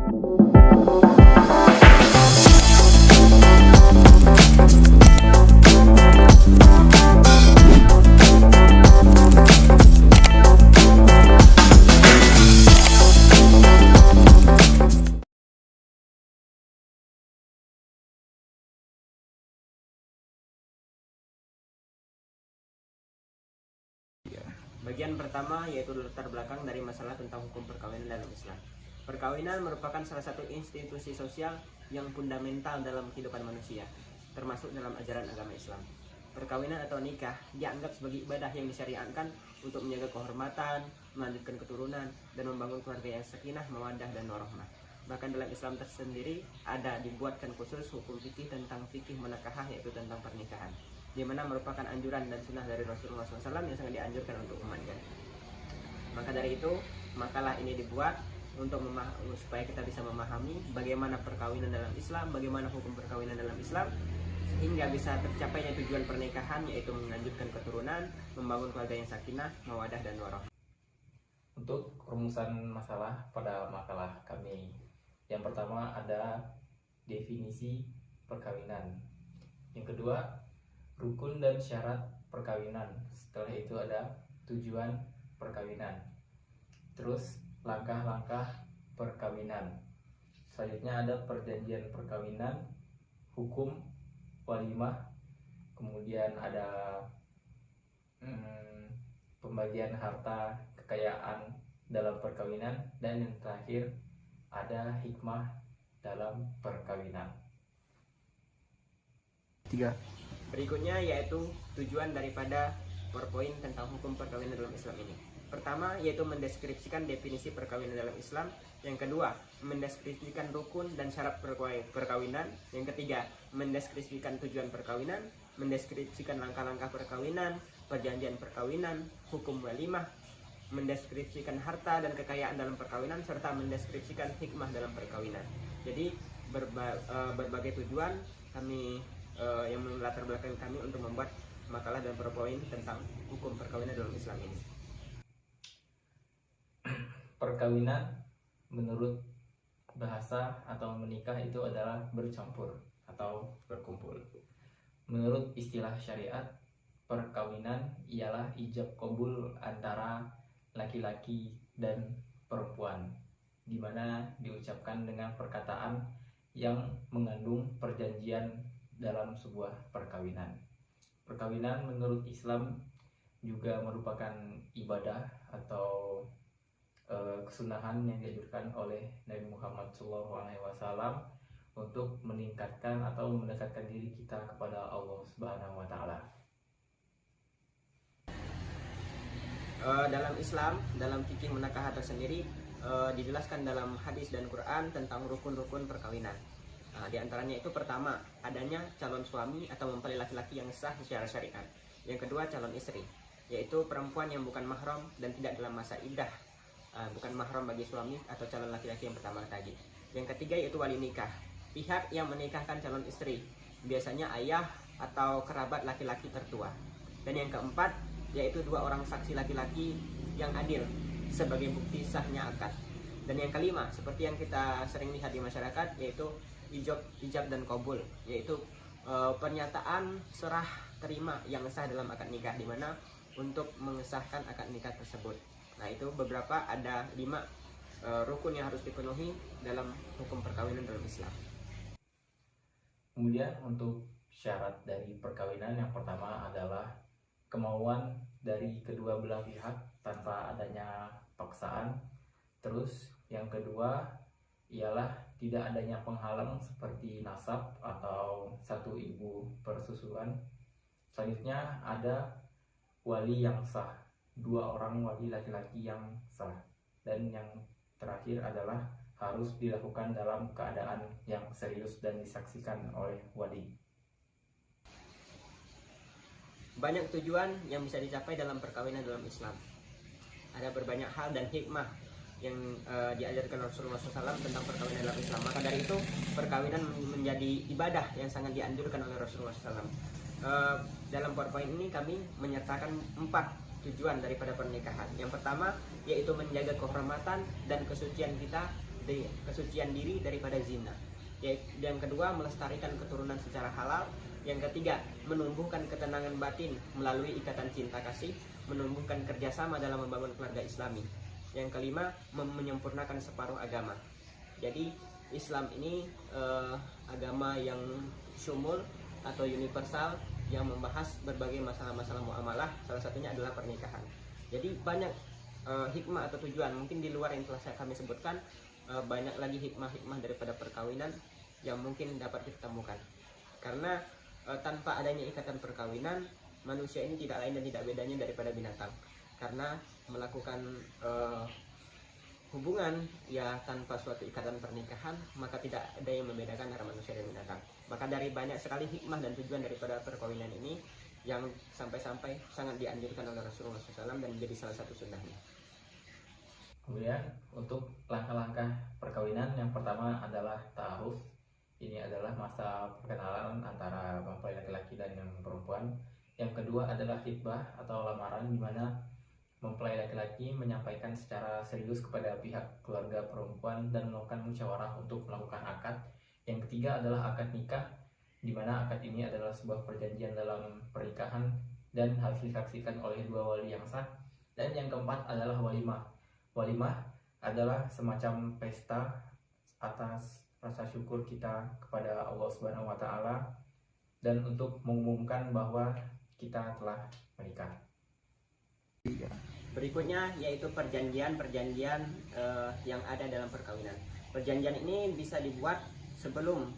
Bagian pertama yaitu latar belakang dari masalah tentang hukum perkawinan dalam Islam. Perkawinan merupakan salah satu institusi sosial yang fundamental dalam kehidupan manusia, termasuk dalam ajaran agama Islam. Perkawinan atau nikah dianggap sebagai ibadah yang disyariatkan untuk menjaga kehormatan, melanjutkan keturunan, dan membangun keluarga yang sakinah, mawaddah, dan warahmah. Bahkan dalam Islam tersendiri ada dibuatkan khusus hukum fikih tentang fikih menakahah, yaitu tentang pernikahan, di mana merupakan anjuran dan sunnah dari Rasulullah SAW yang sangat dianjurkan untuk umatnya. Maka dari itu, makalah ini dibuat untuk supaya kita bisa memahami bagaimana perkawinan dalam Islam, bagaimana hukum perkawinan dalam Islam, sehingga bisa tercapainya tujuan pernikahan, yaitu melanjutkan keturunan, membangun keluarga yang sakinah, mawadah, dan warahmah. Untuk rumusan masalah pada makalah kami, yang pertama ada definisi perkawinan, yang kedua rukun dan syarat perkawinan, setelah itu ada tujuan perkawinan, terus langkah-langkah perkawinan, selanjutnya ada perjanjian perkawinan, hukum walimah, kemudian ada pembagian harta kekayaan dalam perkawinan, dan yang terakhir ada hikmah dalam perkawinan. 3. Berikutnya yaitu tujuan daripada PowerPoint tentang hukum perkawinan dalam Islam ini. Pertama yaitu mendeskripsikan definisi perkawinan dalam Islam. Yang kedua, mendeskripsikan rukun dan syarat perkawinan. Yang ketiga, mendeskripsikan tujuan perkawinan, mendeskripsikan langkah-langkah perkawinan, perjanjian perkawinan, hukum walimah, mendeskripsikan harta dan kekayaan dalam perkawinan, serta mendeskripsikan hikmah dalam perkawinan. Jadi berbagai tujuan kami yang melatar belakang kami untuk membuat makalah dan PowerPoint tentang hukum perkawinan dalam Islam ini. Perkawinan menurut bahasa atau menikah itu adalah bercampur atau berkumpul. Menurut istilah syariat, perkawinan ialah ijab kabul antara laki-laki dan perempuan, di mana diucapkan dengan perkataan yang mengandung perjanjian dalam sebuah perkawinan. Perkawinan menurut Islam juga merupakan ibadah atau kesunahan yang dianjurkan oleh Nabi Muhammad SAW untuk meningkatkan atau mendekatkan diri kita kepada Allah Subhanahu wa Ta'ala. Dalam Islam, dalam fikih menakah tersendiri dijelaskan dalam hadis dan Quran tentang rukun-rukun perkawinan. Di antaranya itu pertama, adanya calon suami atau mempelai laki-laki yang sah secara syariat. Yang kedua, calon istri, yaitu perempuan yang bukan mahram dan tidak dalam masa iddah, bukan mahram bagi suami atau calon laki-laki yang pertama tadi. Yang ketiga yaitu wali nikah, pihak yang menikahkan calon istri, biasanya ayah atau kerabat laki-laki tertua. Dan yang keempat yaitu dua orang saksi laki-laki yang adil sebagai bukti sahnya akad. Dan yang kelima, seperti yang kita sering lihat di masyarakat, yaitu ijab dan qabul, yaitu pernyataan serah terima yang sah dalam akad nikah, di mana untuk mengesahkan akad nikah tersebut. Nah, itu beberapa, ada 5 rukun yang harus dipenuhi dalam hukum perkawinan dalam Islam. Kemudian untuk syarat dari perkawinan, yang pertama adalah kemauan dari kedua belah pihak tanpa adanya paksaan. Terus yang kedua ialah tidak adanya penghalang seperti nasab atau satu ibu persusuan. Selanjutnya ada wali yang sah, 2 orang wali laki-laki yang sah. Dan yang terakhir adalah harus dilakukan dalam keadaan yang serius dan disaksikan oleh wali. Banyak tujuan yang bisa dicapai dalam perkawinan dalam Islam. Ada berbanyak hal dan hikmah yang diajarkan Rasulullah SAW tentang perkawinan dalam Islam. Maka dari itu, perkawinan menjadi ibadah yang sangat dianjurkan oleh Rasulullah SAW. Dalam PowerPoint ini kami menyertakan 4 tujuan daripada pernikahan. Yang pertama yaitu menjaga kehormatan dan kesucian kita kesucian diri daripada zina. Yang kedua, melestarikan keturunan secara halal. Yang ketiga, menumbuhkan ketenangan batin melalui ikatan cinta kasih, menumbuhkan kerjasama dalam membangun keluarga Islami. Yang kelima, menyempurnakan separuh agama. Jadi Islam ini agama yang syumul atau universal yang membahas berbagai masalah-masalah muamalah, salah satunya adalah pernikahan. Jadi banyak hikmah atau tujuan, mungkin di luar yang telah kami sebutkan, banyak lagi hikmah-hikmah daripada perkawinan yang mungkin dapat kita temukan. Karena tanpa adanya ikatan perkawinan, manusia ini tidak lain dan tidak bedanya daripada binatang. Karena melakukan hubungan ya tanpa suatu ikatan pernikahan, maka tidak ada yang membedakan antara manusia dan binatang. Maka dari banyak sekali hikmah dan tujuan daripada perkawinan ini yang sampai-sampai sangat dianjurkan oleh Rasulullah SAW dan menjadi salah satu sunnahnya. Kemudian untuk langkah-langkah perkawinan, yang pertama adalah ta'aruf. Ini adalah masa perkenalan antara mempelai laki-laki dan yang perempuan. Yang kedua adalah khitbah atau lamaran, di mana mempelai laki-laki menyampaikan secara serius kepada pihak keluarga perempuan dan melakukan musyawarah untuk melakukan akad. Yang ketiga adalah akad nikah, di mana akad ini adalah sebuah perjanjian dalam pernikahan dan harus disaksikan oleh dua wali yang sah. Dan yang keempat adalah walimah. Walimah adalah semacam pesta atas rasa syukur kita kepada Allah Subhanahu wa Ta'ala dan untuk mengumumkan bahwa kita telah menikah. Berikutnya yaitu perjanjian-perjanjian yang ada dalam perkawinan. Perjanjian ini bisa dibuat sebelum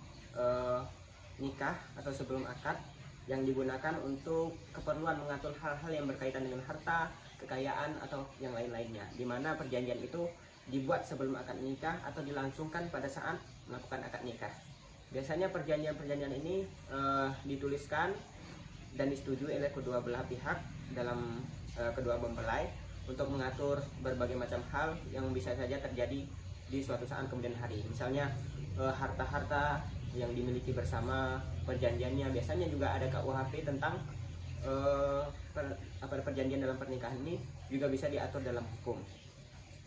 nikah atau sebelum akad, yang digunakan untuk keperluan mengatur hal-hal yang berkaitan dengan harta, kekayaan atau yang lain-lainnya. Di mana perjanjian itu dibuat sebelum akad nikah atau dilangsungkan pada saat melakukan akad nikah. Biasanya perjanjian-perjanjian ini dituliskan dan disetujui oleh kedua belah pihak dalam kedua mempelai untuk mengatur berbagai macam hal yang bisa saja terjadi di suatu saat kemudian hari. Misalnya harta-harta yang dimiliki bersama, perjanjiannya. Biasanya juga ada KUHP tentang perjanjian dalam pernikahan ini juga bisa diatur dalam hukum.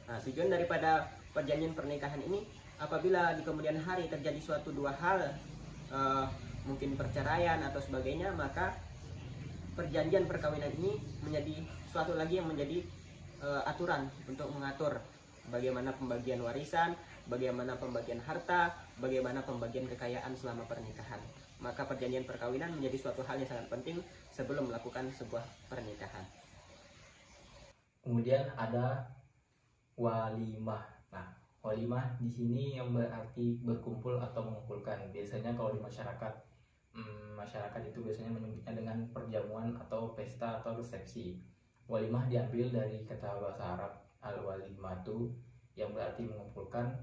Nah, tujuan daripada perjanjian pernikahan ini, apabila di kemudian hari terjadi suatu dua hal, mungkin perceraian atau sebagainya, maka perjanjian perkawinan ini menjadi suatu lagi yang menjadi aturan untuk mengatur bagaimana pembagian warisan, bagaimana pembagian harta, bagaimana pembagian kekayaan selama pernikahan. Maka perjanjian perkawinan menjadi suatu hal yang sangat penting sebelum melakukan sebuah pernikahan. Kemudian ada walimah. Nah, walimah di sini yang berarti berkumpul atau mengumpulkan. Biasanya kalau di masyarakat itu biasanya menyebutnya dengan perjamuan atau pesta atau resepsi. Walimah diambil dari kata bahasa Arab al-walimatu yang berarti mengumpulkan,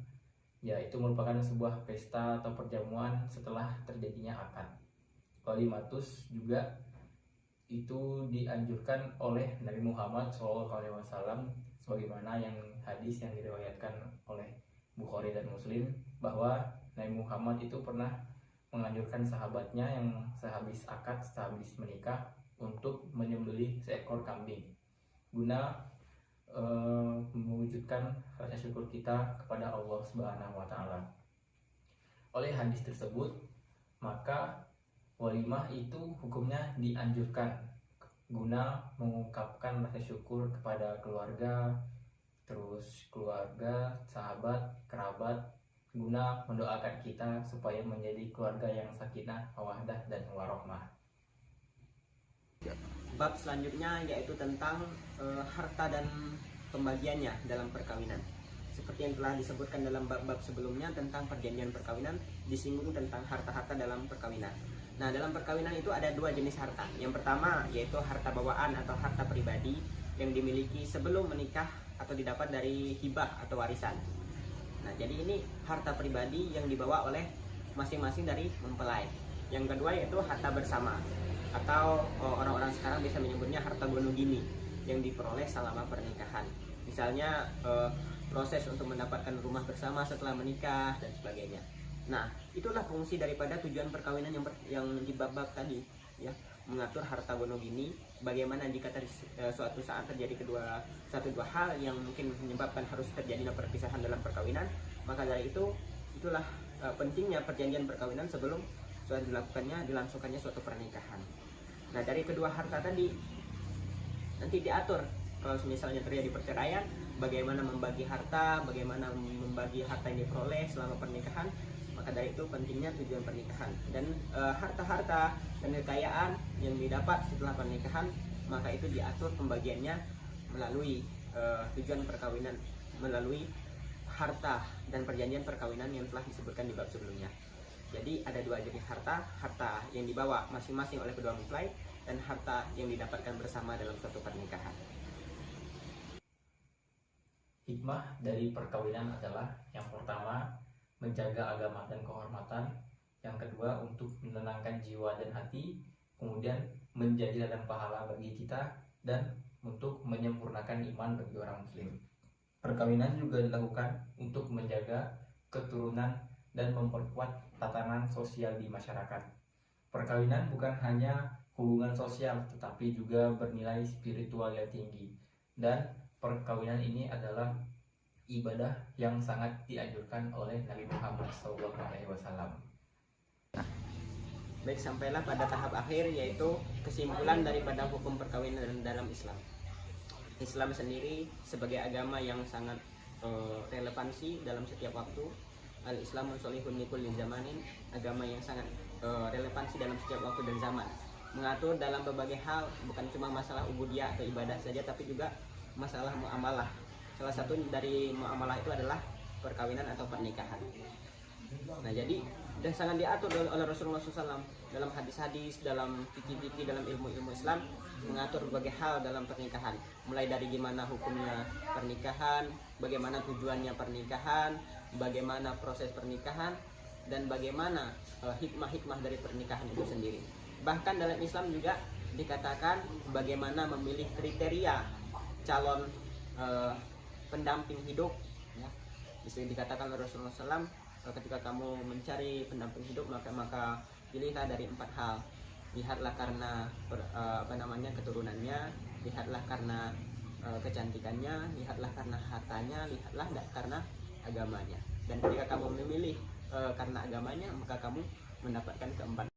yaitu merupakan sebuah pesta atau perjamuan setelah terjadinya akad. Walimatus juga itu dianjurkan oleh Nabi Muhammad SAW, sebagaimana yang hadis yang diriwayatkan oleh Bukhari dan Muslim, bahwa Nabi Muhammad itu pernah menganjurkan sahabatnya yang sehabis akad, sehabis menikah, untuk menyembelih seekor kambing guna mewujudkan rasa syukur kita kepada Allah Subhanahu wa Ta'ala. Oleh hadis tersebut, maka walimah itu hukumnya dianjurkan guna mengungkapkan rasa syukur kepada keluarga, terus keluarga, sahabat, kerabat, guna mendoakan kita supaya menjadi keluarga yang sakinah, mawaddah, dan warahmah. Bab selanjutnya yaitu tentang harta dan pembagiannya dalam perkawinan. Seperti yang telah disebutkan dalam bab-bab sebelumnya tentang perjanjian perkawinan, disinggung tentang harta-harta dalam perkawinan. Nah, dalam perkawinan itu ada dua jenis harta. Yang pertama yaitu harta bawaan atau harta pribadi yang dimiliki sebelum menikah atau didapat dari hibah atau warisan. Nah, jadi ini harta pribadi yang dibawa oleh masing-masing dari mempelai. Yang kedua yaitu harta bersama, atau orang-orang sekarang bisa menyebutnya harta gonogini yang diperoleh selama pernikahan. Misalnya proses untuk mendapatkan rumah bersama setelah menikah dan sebagainya. Nah, itulah fungsi daripada tujuan perkawinan yang di bab-bab tadi, ya, mengatur harta gonogini. Bagaimana jika suatu saat terjadi satu dua hal yang mungkin menyebabkan harus terjadinya perpisahan dalam perkawinan, Maka dari itulah pentingnya perjanjian perkawinan sebelum sudah dilangsungkannya suatu pernikahan. Nah, dari kedua harta tadi nanti diatur kalau misalnya terjadi perceraian, bagaimana membagi harta, bagaimana membagi harta yang diperoleh selama pernikahan. Maka dari itu pentingnya tujuan pernikahan, dan harta-harta dan kekayaan yang didapat setelah pernikahan, maka itu diatur pembagiannya melalui tujuan perkawinan, melalui harta dan perjanjian perkawinan yang telah disebutkan di bab sebelumnya. Jadi ada dua jenis harta yang dibawa masing-masing oleh kedua mempelai dan harta yang didapatkan bersama dalam suatu pernikahan. Hikmah dari perkawinan adalah yang pertama menjaga agama dan kehormatan, yang kedua untuk menenangkan jiwa dan hati, kemudian menjadi ladang pahala bagi kita, dan untuk menyempurnakan iman bagi orang muslim. Perkawinan juga dilakukan untuk menjaga keturunan dan memperkuat tatanan sosial di masyarakat. Perkawinan bukan hanya hubungan sosial, tetapi juga bernilai spiritual yang tinggi, dan perkawinan ini adalah ibadah yang sangat dianjurkan oleh Nabi Muhammad SAW. Baik, sampailah pada tahap akhir, yaitu kesimpulan daripada hukum perkawinan dalam Islam. Islam sendiri sebagai agama yang sangat relevansi dalam setiap waktu. Al-Islamun sholihun likulli zamanin, agama yang sangat relevansi dalam setiap waktu dan zaman. Mengatur dalam berbagai hal, bukan cuma masalah ubudiyah atau ibadah saja, tapi juga masalah muamalah. Salah satu dari muamalah itu adalah perkawinan atau pernikahan. Nah, jadi dan sangat diatur oleh Rasulullah SAW dalam hadis-hadis, dalam fikih-fikih, dalam ilmu-ilmu Islam, mengatur berbagai hal dalam pernikahan. Mulai dari gimana hukumnya pernikahan, bagaimana tujuannya pernikahan, bagaimana proses pernikahan, dan bagaimana hikmah-hikmah dari pernikahan itu sendiri. Bahkan dalam Islam juga dikatakan bagaimana memilih kriteria calon pendamping hidup, ya. Bisa dikatakan oleh Rasulullah SAW, ketika kamu mencari pendamping hidup, maka pilihlah dari 4 hal. Lihatlah karena keturunannya, lihatlah karena kecantikannya, lihatlah karena hartanya, lihatlah karena agamanya. Dan ketika kamu memilih karena agamanya, maka kamu mendapatkan keempat